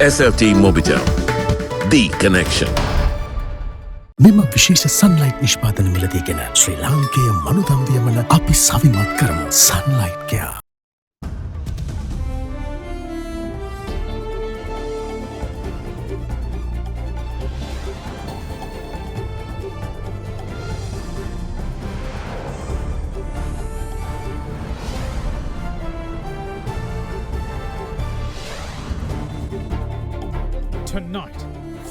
SLT Mobitel, the connection. මෙම විශේෂ Sunlight නිෂ්පාදන මිලදීගෙන ශ්‍රී ලාංකේය මනුදම්වියමන අපි සවිමත් කරමු. Sunlight care. Tonight,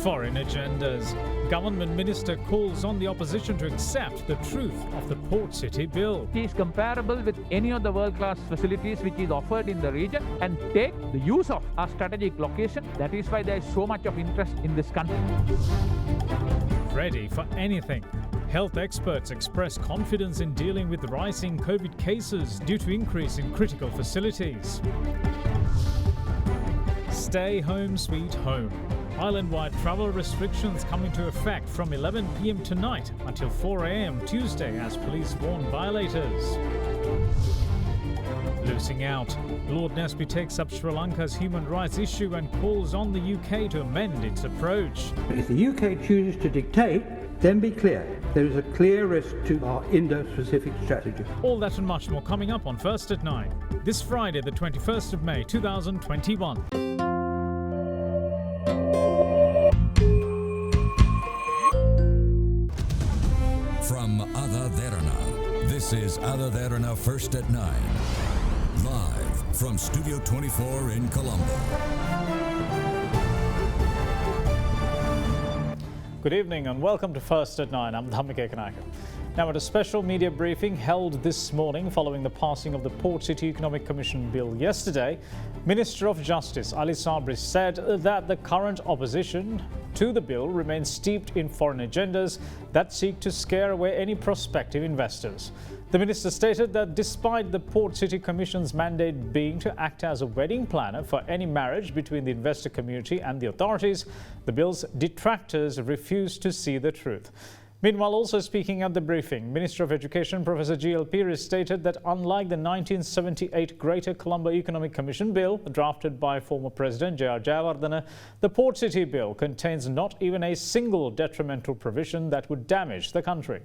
foreign agendas. Government minister calls on the opposition to accept the truth of the Port City Bill. It is comparable with any of the world-class facilities which is offered in the region and take the use of our strategic location. That is why there is so much of interest in this country. Ready for anything. Health experts express confidence in dealing with rising COVID cases due to increase in critical facilities. Stay home, sweet home. Island-wide travel restrictions come into effect from 11 p.m. tonight until 4 a.m. Tuesday as police warn violators. Losing out. Lord Nesby takes up Sri Lanka's human rights issue and calls on the UK to amend its approach. If the UK chooses to dictate, then be clear. There is a clear risk to our Indo-Pacific strategy. All that and much more coming up on First at 9. This Friday, the 21st of May, 2021. From AdaDerana, this is AdaDerana First at 9. Live from Studio 24 in Colombo. Good evening and welcome to First at 9. I'm Dhammika Ekanaika. Now, at a special media briefing held this morning following the passing of the Port City Economic Commission Bill yesterday, Minister of Justice Ali Sabri said that the current opposition to the bill remains steeped in foreign agendas that seek to scare away any prospective investors. The minister stated that despite the Port City Commission's mandate being to act as a wedding planner for any marriage between the investor community and the authorities, the bill's detractors refuse to see the truth. Meanwhile, also speaking at the briefing, Minister of Education Professor G.L. Pires stated that unlike the 1978 Greater Colombo Economic Commission Bill, drafted by former President J.R. Jayawardena, the Port City Bill contains not even a single detrimental provision that would damage the country.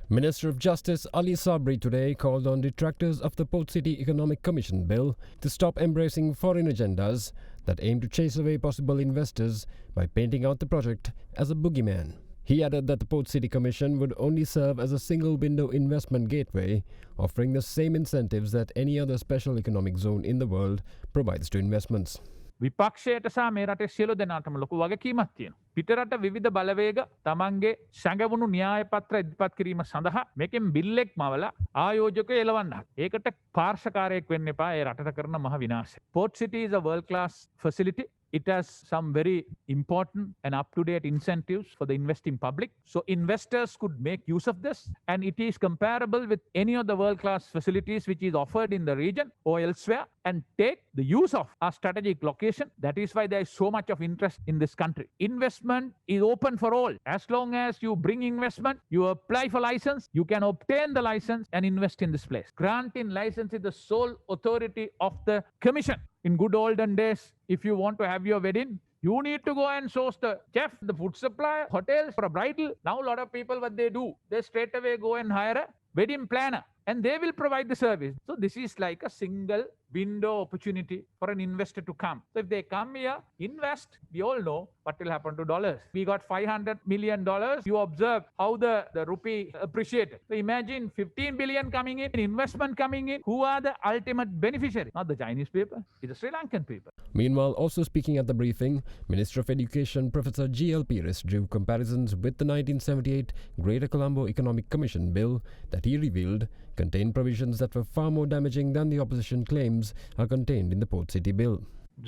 Minister of Justice Ali Sabri today called on detractors of the Port City Economic Commission Bill to stop embracing foreign agendas that aim to chase away possible investors by painting out the project as a boogeyman. He added that the Port City Commission would only serve as a single window investment gateway, offering the same incentives that any other special economic zone in the world provides to investments. විපක්ෂයට සහ මේ රටේ සියලු දෙනාටම ලොකු වගකීමක් තියෙනවා. පිටරට විවිධ බලවේග තමන්ගේ සැඟවුණු න්‍යාය පත්‍ර ඉදිරිපත් කිරීම සඳහා මේකෙන් බිල්ලෙක් මවලා ආයෝජකයෝ එලවන්න. ඒකට පාර්ශවකාරයෙක් වෙන්න එපා. ඒ රටට කරන මහ විනාශය. Port City is a world-class facility. It has some very important and up-to-date incentives for the investing public. So investors could make use of this. And it is comparable with any of the world-class facilities which is offered in the region or elsewhere and take the use of our strategic location. That is why there is so much of interest in this country. Investment is open for all. As long as you bring investment, you apply for license, you can obtain the license and invest in this place. Granting license is the sole authority of the commission. In good olden days, if you want to have your wedding, you need to go and source the chef, the food supplier, hotels for a bridal. Now a lot of people, what they do, they straight away go and hire a wedding planner and they will provide the service. So this is like a single window opportunity for an investor to come. So if they come here, invest, we all know what will happen to dollars. We got $500 million. You observe how the rupee appreciated. So imagine 15 billion coming in, investment coming in. Who are the ultimate beneficiaries? Not the Chinese people, it's the Sri Lankan people. Meanwhile, also speaking at the briefing, Minister of Education Professor G.L. Pires drew comparisons with the 1978 Greater Colombo Economic Commission Bill that he revealed contained provisions that were far more damaging than the opposition claims are contained in the Port City Bill.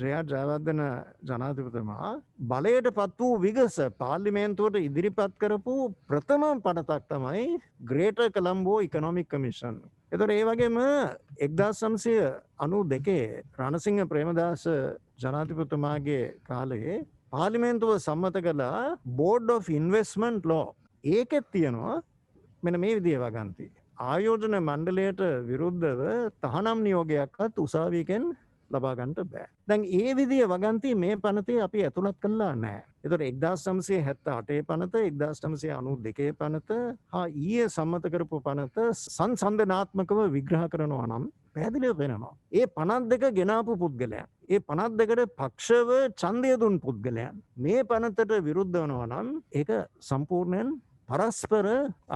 Jayawardena ජනාධිපතිතුමා බලයට පත් වූ විගස පාර්ලිමේන්තුවට ඉදිරිපත් කරපු ප්‍රථම පනතක් තමයි greater කොලම්බෝ economic commission. එතකොට ඒ වගේම 1992 රණසිංහ ප්‍රේමදාස ජනාධිපතිතුමාගේ කාලේ පාර්ලිමේන්තුව සම්මත කළා බෝඩ් ඔෆ් ඉන්වෙස්ට්මන්ට් ලෝ. ඒකෙත් තියෙනවා මෙන්න මේ විදිහේ වගන්ති. ආයෝජන මණ්ඩලයට විරුද්ධව තහනම් නියෝගයක්වත් උසාවියකින් ලබා ගන්නට බෑ. දැන් ඒ විදිය වගන්ති මේ පනතේ අපි ඇතුළත් කළා නැහැ. ඒතර 1978 පනත 1992 පනත හා ඊයේ සම්මත කරපු පනත සංසන්දනාත්මකව විග්‍රහ කරනවා නම් පැහැදිලිව වෙනවා. ඒ 52 ගෙනාපු පුද්ගලයන් ඒ 52ට පක්ෂව ඡන්දය දුන් පුද්ගලයන් මේ පනතට විරුද්ධ වෙනවා නම් ඒක සම්පූර්ණයෙන් පරස්පර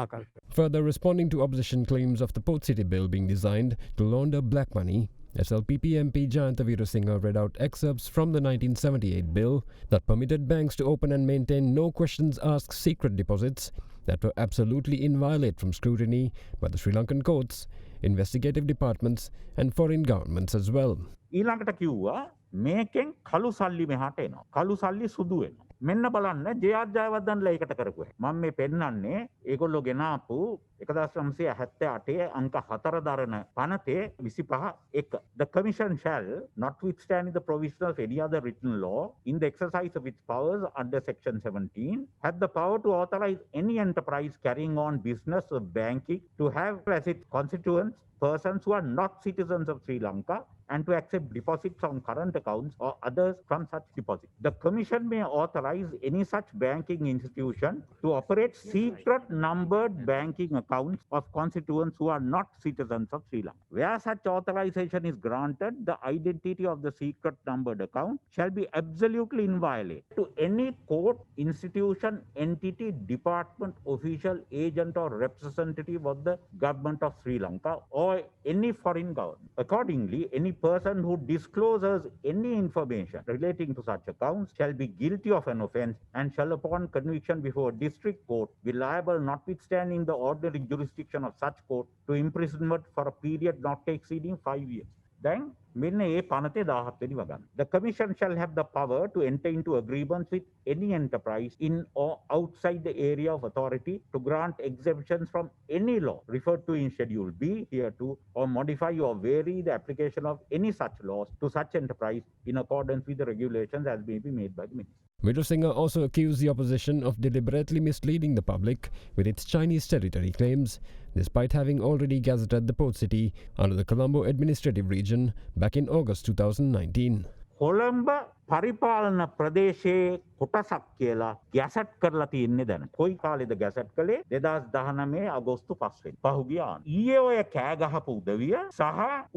ආකල්ප. Further responding to opposition claims of the Port City Bill being designed to launder black money, SLPP MP Jayanta Veerasinghe read out excerpts from the 1978 bill that permitted banks to open and maintain no questions asked secret deposits that were absolutely inviolate from scrutiny by the Sri Lankan courts, investigative departments and foreign governments as well. ඊළඟට කිව්වා මේකෙන් කළු සල්ලි මෙහාට එනවා. කළු සල්ලි සුදු වෙනවා. මෙන්න බලන්න ජයවර්ධනලා ඒකට කරපුවා. මම මේ පෙන්නන්නේ ඒගොල්ලෝ ගෙනාපු 1978 අංක 4 දරන පනතේ 25(1). The commission shall, notwithstanding the provision of any other written law, in the exercise of its powers under section 17, have the power to authorize any enterprise carrying on business or banking to have as its constituents persons who are not citizens of Sri Lanka and to accept deposits on current accounts or others from such deposits. The Commission may authorize any such banking institution to operate secret numbered banking accounts of constituents who are not citizens of Sri Lanka. Where such authorization is granted, the identity of the secret numbered account shall be absolutely inviolate to any court, institution, entity, department, official, agent or representative of the government of Sri Lanka or any foreign government. Accordingly, any person who discloses any information relating to such accounts shall be guilty of an offence and shall upon conviction before a district court be liable notwithstanding the ordinary jurisdiction of such court to imprisonment for a period not exceeding 5 years. Then, මෙන්න ඒ පනතේ 17 වෙනි වගන්න. The commission shall have the power to enter into agreements with any enterprise in or outside the area of authority to grant exemptions from any law referred to in Schedule B hereto or modify or vary the application of any such laws to such enterprise in accordance with the regulations as may be made by the minister. Veerasinghe also accused the opposition of deliberately misleading the public with its Chinese territory claims, despite having already gazetted the port city under the Colombo administrative region back in August 2019. Colombo පරිපාලන ප්‍රදේශයේ කොටසක් කියලා gazette කරලා තියෙන්නේ දැන්. කොයි කාලෙද gazette කළේ? 2019 අගෝස්තු 5 වෙනි. පහුගිය ආණ්ඩුව. ඊයේ ඔය කෑ ගහපු උදවිය සහ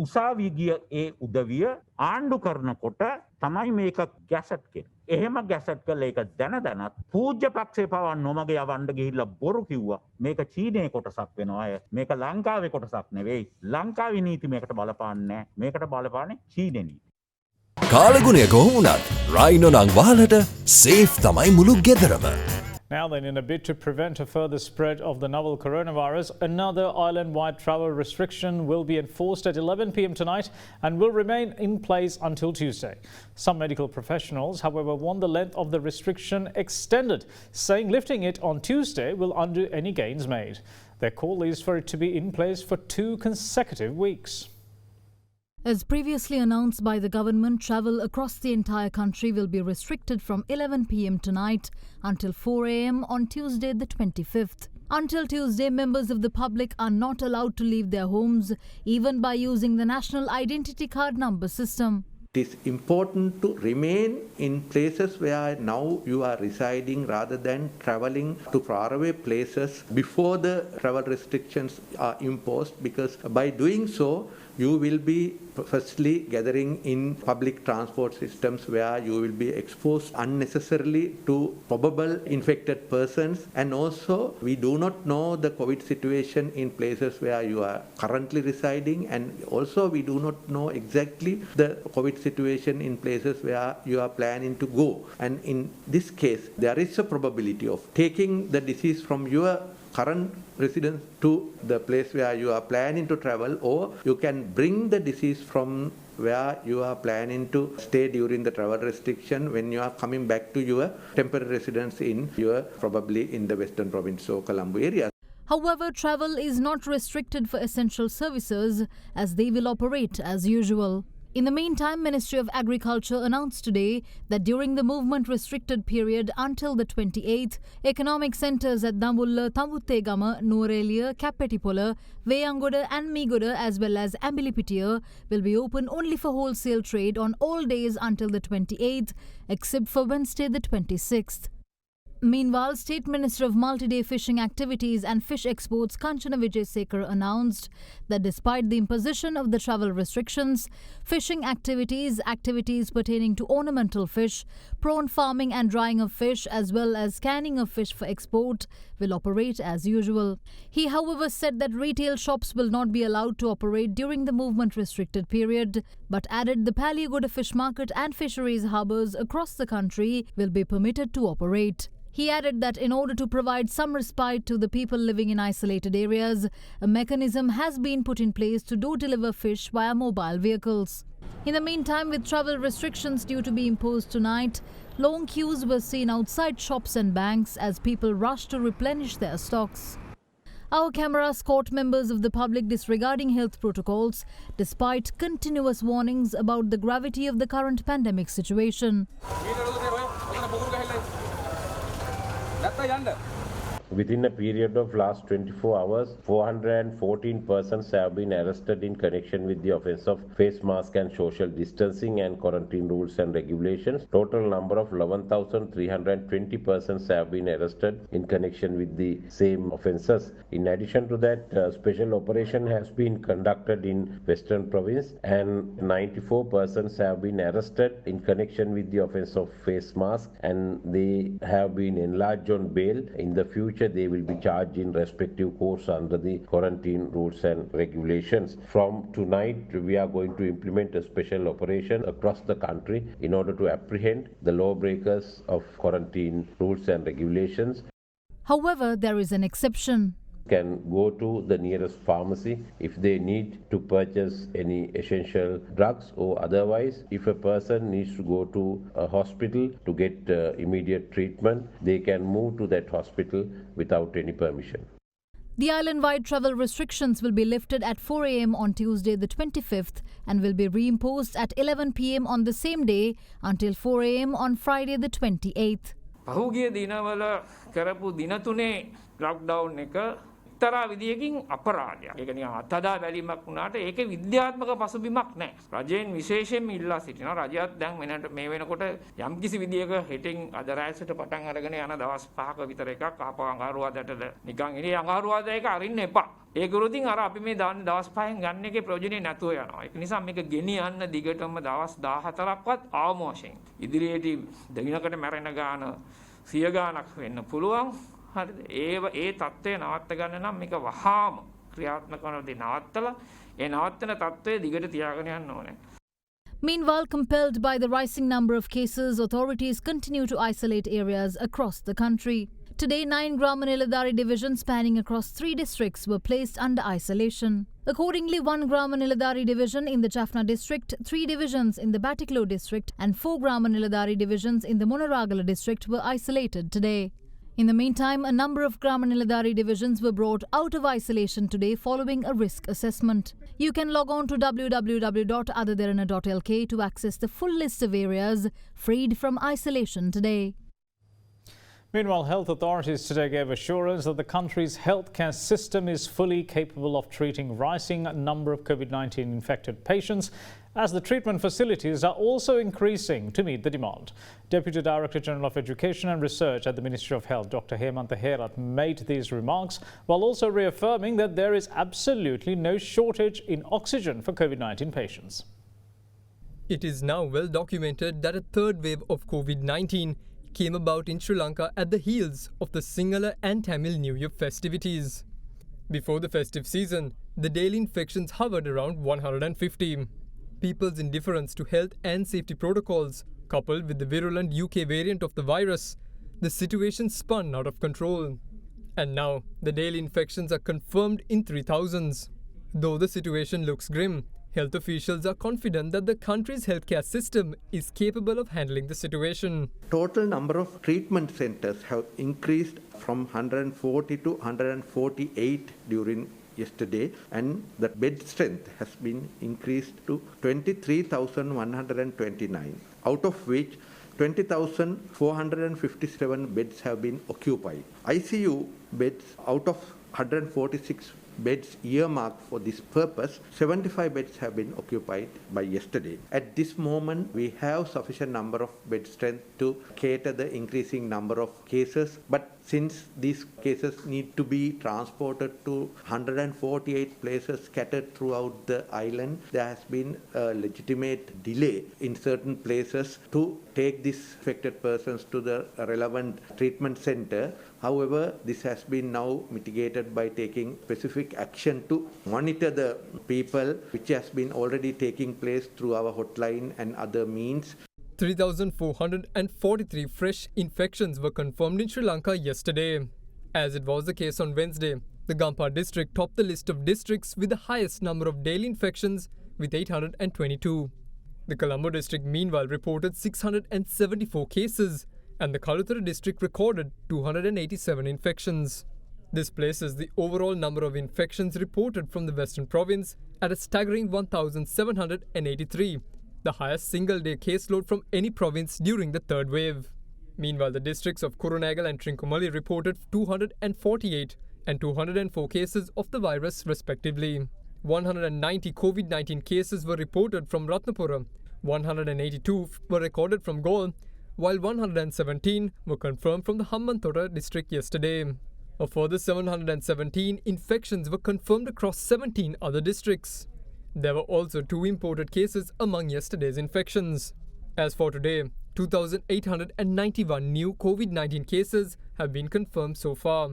උසාවි ගිය ඒ උදවිය ආණ්ඩු කරනකොට තමයි මේක ගැසට් කෙරේ. එහෙම ගැසට් කළා ඒක දැනත් පූජ්‍ය පක්ෂේ පවා නොමග යවන්න ගිහිල්ලා බොරු කිව්වා. මේක චීනයේ කොටසක් වෙනවා අය. මේක ලංකාවේ කොටසක් නෙවෙයි. ලංකාවේ නීති මේකට බලපාන්නේ නැහැ. මේකට බලපාන්නේ චීනයේ නීති. කාලගුණය කොහොමුණත් රයිනෝ නං වහලට සේෆ් තමයි මුළු ගෙදරම. Now then, in a bid to prevent a further spread of the novel coronavirus, another island-wide travel restriction will be enforced at 11 p.m. tonight and will remain in place until Tuesday. Some medical professionals, however, want the length of the restriction extended, saying lifting it on Tuesday will undo any gains made. Their call is for it to be in place for 2 consecutive weeks. As previously announced by the government, travel across the entire country will be restricted from 11 p.m. tonight until 4 a.m. on Tuesday the 25th. Until Tuesday, members of the public are not allowed to leave their homes, even by using the National Identity Card number system. It is important to remain in places where now you are residing rather than traveling to faraway places before the travel restrictions are imposed, because by doing so, you will be firstly gathering in public transport systems where you will be exposed unnecessarily to probable infected persons, and also we do not know the COVID situation in places where you are currently residing, and also we do not know exactly the COVID situation in places where you are planning to go. And in this case, there is a probability of taking the disease from your current residence to the place where you are planning to travel, or you can bring the disease from where you are planning to stay during the travel restriction when you are coming back to your temporary residence in your probably in the Western Province or Colombo area. However, travel is not restricted for essential services, as they will operate as usual. In the meantime, Ministry of Agriculture announced today that during the movement restricted period until the 28th, economic centres at Dambulla, Tambuttegama, Nuwareliya, Kappetipola, Veyangoda and Meegoda as well as Ambilipitiya will be open only for wholesale trade on all days until the 28th, except for Wednesday the 26th. Meanwhile, State Minister of Multi-Day Fishing Activities and Fish Exports Kanchana Wijesekar announced that despite the imposition of the travel restrictions, fishing activities pertaining to ornamental fish, prawn farming and drying of fish as well as canning of fish for export will operate as usual. He, however, said that retail shops will not be allowed to operate during the movement restricted period, but added the PELIYAGODA fish market and fisheries harbours across the country will be permitted to operate. He added that in order to provide some respite to the people living in isolated areas, a mechanism has been put in place to door-deliver fish via mobile vehicles. In the meantime, with travel restrictions due to be imposed tonight, long queues were seen outside shops and banks as people rushed to replenish their stocks. Our cameras caught members of the public disregarding health protocols despite continuous warnings about the gravity of the current pandemic situation. Within a period of last 24 hours, 414 persons have been arrested in connection with the offence of face mask and social distancing and quarantine rules and regulations. Total number of 11,320 persons have been arrested in connection with the same offences. In addition to that, special operation has been conducted in Western Province and 94 persons have been arrested in connection with the offence of face mask and they have been enlarged on bail. In the future, they will be charged in respective courts under the quarantine rules and regulations. From tonight, we are going to implement a special operation across the country in order to apprehend the lawbreakers of quarantine rules and regulations. However, there is an exception. Can go to the nearest pharmacy if they need to purchase any essential drugs, or otherwise if a person needs to go to a hospital to get immediate treatment, they can move to that hospital without any permission. The island-wide travel restrictions will be lifted at 4 a.m. on Tuesday the 25th and will be reimposed at 11 p.m. on the same day until 4 a.m. on Friday the 28th. පහුගිය දිනවල කරපු දින තුනේ lockdown එක එක්තරා විදියකින් අපරාධයක්. ඒක නිකන් අත්හදා බැලීමක් වුණාට ඒකේ විද්‍යාත්මක පසුබිමක් නැහැ. රජයෙන් විශේෂයෙන්ම ඉල්ලා සිටිනවා. රජයත් දැන් මේ වෙනකොට යම්කිසි විදියක හෙටින් අද රැසට පටන් අරගෙන යන දවස් 5ක විතර එකක් ආපහු අඟහරුවාදට නිකන් ඉතින් අඟහරුවාද ඒක අරින්න එපා. ඒක උරුතින් අර අපි මේ දවස් 5න් ගන්න එකේ ප්‍රයෝජනෙ නැතුව යනවා. ඒක නිසා මේක ගෙනියන්න දිගටම දවස් 14ක්වත් ආවම වශයෙන් ඉදිරියේදී දිනකට මැරෙන ගාන 100 ගානක් වෙන්න පුළුවන්. හරිද? ඒ தත්ත්වය නවත්ත ගන්න නම් මේක වහාම ක්‍රියාත්මක කරනදී නවත්තලා ඒ නවත්තන தත්ත්වය දිගට තියාගෙන යන්න ඕනේ. Meanwhile, compelled by the rising number of cases, authorities continue to isolate areas across the country. Today, 9 Grama Niladhari divisions spanning across 3 districts were placed under isolation. Accordingly, 1 Grama Niladhari division in the Jaffna district, 3 divisions in the Batiklo district and 4 Grama Niladhari divisions in the Munaragala district were isolated today. In the meantime, a number of Grama Niladhari divisions were brought out of isolation today following a risk assessment. You can log on to www.AdaDerana.lk to access the full list of areas freed from isolation today. Meanwhile, health authorities today gave assurance that the country's healthcare system is fully capable of treating rising number of COVID-19 infected patients, as the treatment facilities are also increasing to meet the demand. Deputy Director General of Education and Research at the Ministry of Health, Dr. Hemantha Herath, made these remarks while also reaffirming that there is absolutely no shortage in oxygen for COVID-19 patients. It is now well documented that a third wave of COVID-19 came about in Sri Lanka at the heels of the Sinhala and Tamil New Year festivities. Before the festive season, the daily infections hovered around 150. People's indifference to health and safety protocols, coupled with the virulent UK variant of the virus, the situation spun out of control. And now, the daily infections are confirmed in 3,000s. Though the situation looks grim, health officials are confident that the country's healthcare system is capable of handling the situation. Total number of treatment centers have increased from 140 to 148 during yesterday, and the bed strength has been increased to 23,129, out of which 20,457 beds have been occupied. ICU beds out of 146 beds earmarked for this purpose, 75 beds have been occupied by yesterday. At this moment, we have sufficient number of bed strength to cater the increasing number of cases, but since these cases need to be transported to 148 places scattered throughout the island, there has been a legitimate delay in certain places to take these affected persons to the relevant treatment center. However, this has been now mitigated by taking specific action to monitor the people, which has been already taking place through our hotline and other means. 3,443 fresh infections were confirmed in Sri Lanka yesterday. As it was the case on Wednesday, the Gampha district topped the list of districts with the highest number of daily infections with 822. The Colombo district meanwhile reported 674 cases, and the Kalutara district recorded 287 infections. This places the overall number of infections reported from the Western province at a staggering 1,783, the highest single-day caseload from any province during the third wave. Meanwhile, the districts of Kurunagal and Trincomalee reported 248 and 204 cases of the virus respectively. 190 COVID-19 cases were reported from Ratnapura, 182 were recorded from Galle, while 117 were confirmed from the Hambantota district yesterday. A further 717 infections were confirmed across 17 other districts. There were also 2 imported cases among yesterday's infections. As for today, 2,891 new COVID-19 cases have been confirmed so far.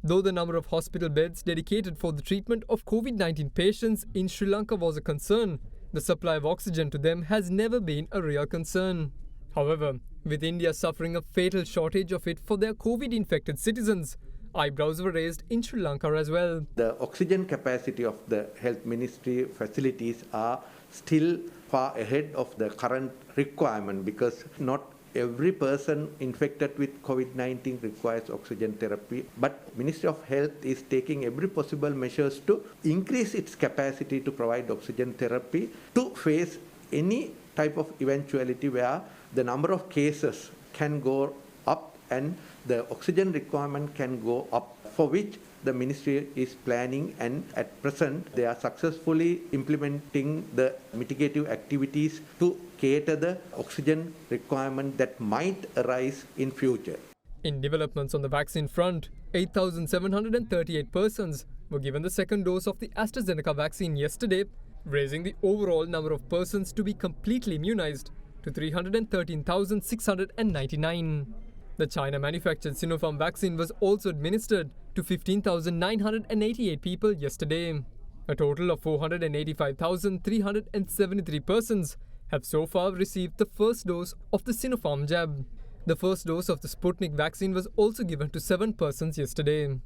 Though the number of hospital beds dedicated for the treatment of COVID-19 patients in Sri Lanka was a concern, the supply of oxygen to them has never been a real concern. However, with India suffering a fatal shortage of it for their COVID-infected citizens, eyebrows were raised in Sri Lanka as well. The oxygen capacity of the health ministry facilities are still far ahead of the current requirement, because not every person infected with COVID-19 requires oxygen therapy, but Ministry of Health is taking every possible measures to increase its capacity to provide oxygen therapy to face any type of eventuality where the number of cases can go up and the oxygen requirement can go up, for which the ministry is planning, and at present they are successfully implementing the mitigative activities to cater the oxygen requirement that might arise in future. In developments on the vaccine front, 8,738 persons were given the second dose of the AstraZeneca vaccine yesterday, raising the overall number of persons to be completely immunized to 313,699. The China-manufactured Sinopharm vaccine was also administered to 15,988 people yesterday. A total of 485,373 persons have so far received the first dose of the Sinopharm jab. The first dose of the Sputnik vaccine was also given to 7 persons yesterday.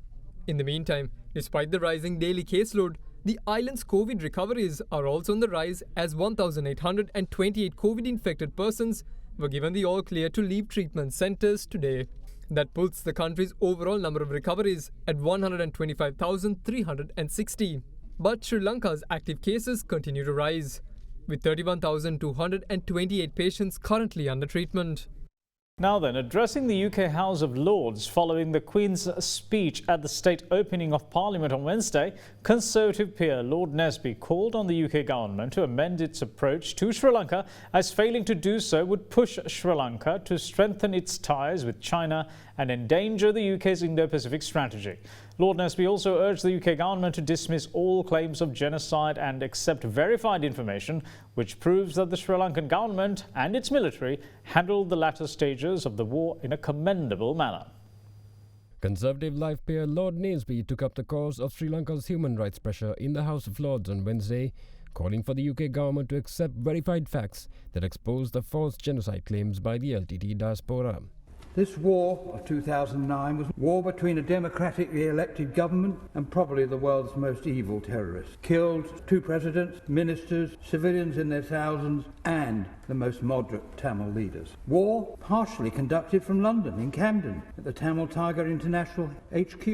In the meantime, despite the rising daily caseload, the island's COVID recoveries are also on the rise, as 1,828 COVID-infected persons were given the all-clear to leave treatment centres today. That puts the country's overall number of recoveries at 125,360. But Sri Lanka's active cases continue to rise, with 31,228 patients currently under treatment. Now then, addressing the UK House of Lords following the Queen's speech at the state opening of Parliament on Wednesday, Conservative peer Lord Nesby called on the UK government to amend its approach to Sri Lanka, as failing to do so would push Sri Lanka to strengthen its ties with China and endanger the UK's Indo-Pacific strategy. Lord Nesby also urged the UK government to dismiss all claims of genocide and accept verified information which proves that the Sri Lankan government and its military handled the latter stages of the war in a commendable manner. Conservative Life peer Lord Nesby took up the cause of Sri Lanka's human rights pressure in the House of Lords on Wednesday, calling for the UK government to accept verified facts that expose the false genocide claims by the LTT diaspora. This war of 2009 was a war between a democratically elected government and probably the world's most evil terrorists. Killed 2 presidents, ministers, civilians in their thousands, and the most moderate Tamil leaders. War partially conducted from London, in Camden, at the Tamil Tiger International HQ,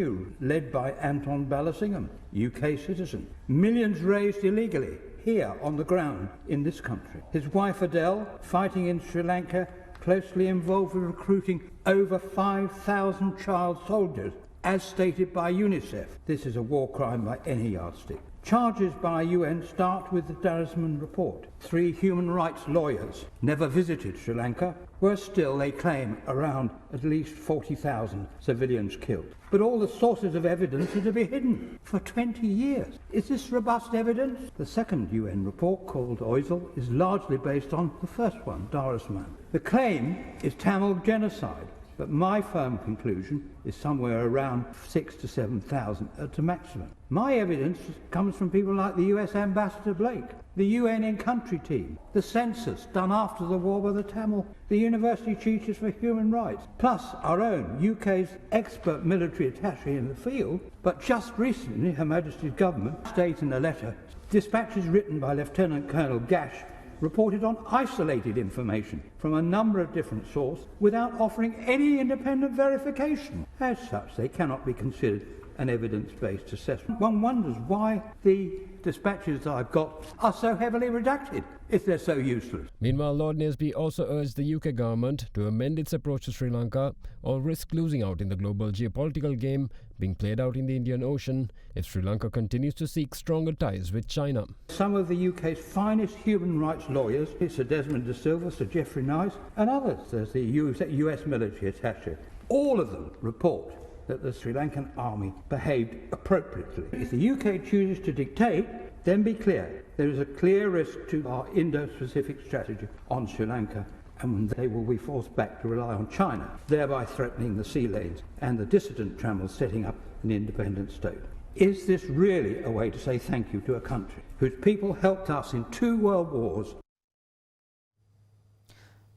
led by Anton Balasingham, UK citizen. Millions raised illegally here on the ground in this country. His wife Adele, fighting in Sri Lanka, closely involved with recruiting over 5,000 child soldiers, as stated by UNICEF. This is a war crime by any yardstick. Charges by UN start with the Darasman report. 3 human rights lawyers never visited Sri Lanka, where still they claim around at least 40,000 civilians killed. But all the sources of evidence are to be hidden for 20 years. Is this robust evidence? The second UN report, called Oisel, is largely based on the first one, Darasman. The claim is Tamil genocide, but my firm conclusion is somewhere around 6,000 to 7,000 at the maximum. My evidence comes from people like the US Ambassador Blake, the UN in-country team, the census done after the war by the Tamil, the University Teachers for Human Rights, plus our own UK's expert military attaché in the field. But just recently, Her Majesty's government stated in a letter, dispatches written by Lieutenant Colonel Gash reported on isolated information from a number of different sources without offering any independent verification. As such, they cannot be considered an evidence-based assessment. One wonders why the dispatches that I've got are so heavily redacted if they're so useless. Meanwhile, Lord Naseby also urged the UK government to amend its approach to Sri Lanka or risk losing out in the global geopolitical game being played out in the Indian Ocean if Sri Lanka continues to seek stronger ties with China. Some of the UK's finest human rights lawyers, Sir Desmond De Silva, Sir Geoffrey Nice, and others, there's the US military attaché, all of them report that the Sri Lankan army behaved appropriately. If the UK chooses to dictate, then be clear, there is a clear risk to our Indo-Pacific strategy on Sri Lanka, and they will be forced back to rely on China, thereby threatening the sea lanes and the dissident Tamils setting up an independent state. Is this really a way to say thank you to a country whose people helped us in 2 world wars?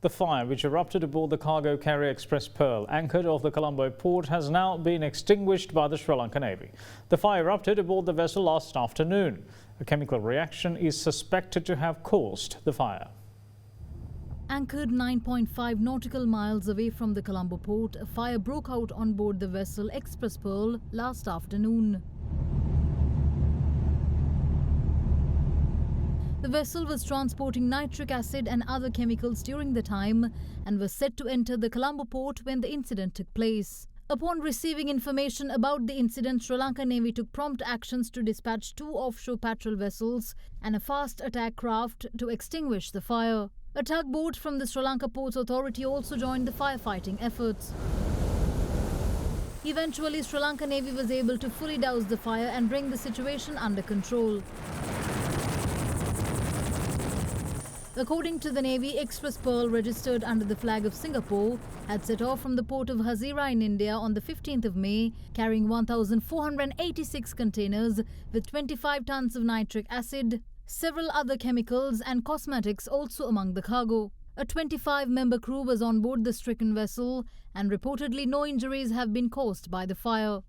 The fire, which erupted aboard the cargo carrier Express Pearl, anchored off the Colombo port, has now been extinguished by the Sri Lankan Navy. The fire erupted aboard the vessel last afternoon. A chemical reaction is suspected to have caused the fire. Anchored 9.5 nautical miles away from the Colombo port, a fire broke out on board the vessel Express Pearl last afternoon. The vessel was transporting nitric acid and other chemicals during the time and was set to enter the Colombo port when the incident took place. Upon receiving information about the incident, Sri Lanka Navy took prompt actions to dispatch 2 offshore patrol vessels and a fast attack craft to extinguish the fire. A tugboat from the Sri Lanka Ports Authority also joined the firefighting efforts. Eventually, Sri Lanka Navy was able to fully douse the fire and bring the situation under control. According to the Navy, Express Pearl, registered under the flag of Singapore, had set off from the port of Hazira in India on the 15th of May, carrying 1,486 containers with 25 tons of nitric acid, several other chemicals and cosmetics also among the cargo. A 25-member crew was on board the stricken vessel, and reportedly no injuries have been caused by the fire.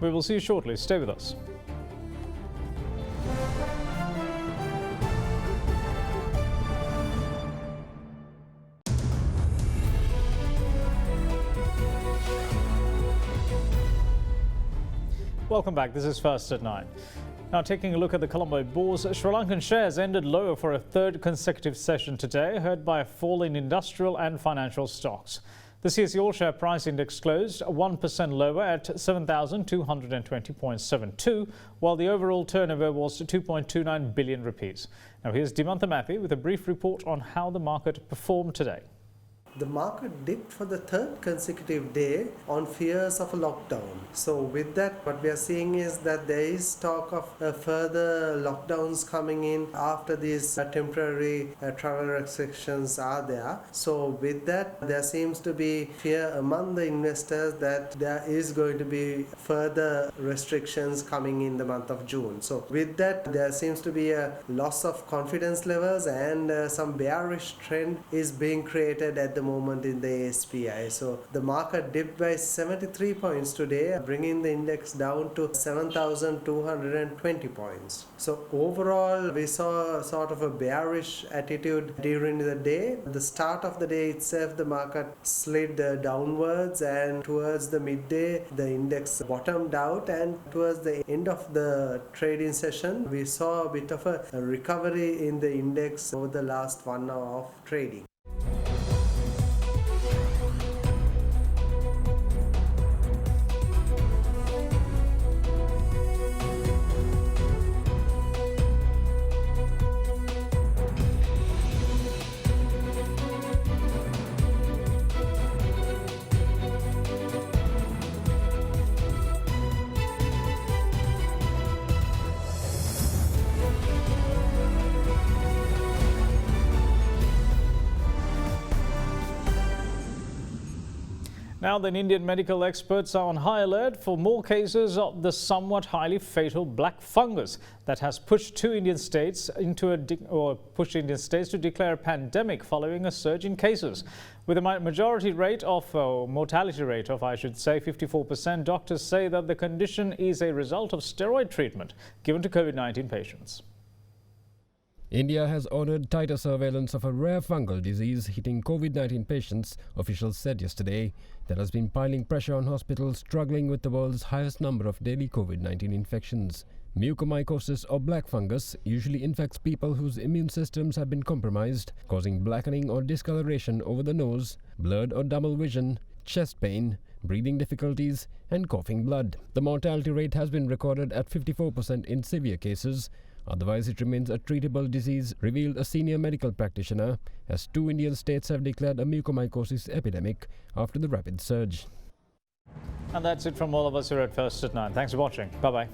We will see you shortly. Stay with us. Welcome back. This is First at 9. Now, taking a look at the Colombo bourse, Sri Lankan shares ended lower for a 3rd consecutive session today, hurt by a fall in industrial and financial stocks. The CSE All Share Price Index closed 1% lower at 7,220.72, while the overall turnover was 2.29 billion rupees. Now, here's Dimantha Mathi with a brief report on how the market performed today. The market dipped for the 3rd consecutive day on fears of a lockdown. So with that, what we are seeing is that there is talk of further lockdowns coming in after these temporary travel restrictions are there. So with that, there seems to be fear among the investors that there is going to be further restrictions coming in the month of June. So with that, there seems to be a loss of confidence levels and some bearish trend is being created at the movement in the SPI. So the market dipped by 73 points today, bringing the index down to 7,220 points. So overall, we saw sort of a bearish attitude during the day. The start of the day itself, the market slid downwards, and towards the midday, the index bottomed out, and towards the end of the trading session, we saw a bit of a recovery in the index over the last 1 hour of trading. Now, the Indian medical experts are on high alert for more cases of the somewhat highly fatal black fungus that has pushed Indian states to declare a pandemic following a surge in cases. With a mortality rate of 54%, doctors say that the condition is a result of steroid treatment given to COVID-19 patients. India has ordered tighter surveillance of a rare fungal disease hitting COVID-19 patients, officials said yesterday, that has been piling pressure on hospitals struggling with the world's highest number of daily COVID-19 infections. Mucormycosis or black fungus usually infects people whose immune systems have been compromised, causing blackening or discoloration over the nose, blurred or double vision, chest pain, breathing difficulties, and coughing blood. The mortality rate has been recorded at 54% in severe cases. Otherwise, it remains a treatable disease, revealed a senior medical practitioner, as 2 Indian states have declared a mucormycosis epidemic after the rapid surge. And that's it from all of us here at First at 9. Thanks for watching. Bye-bye.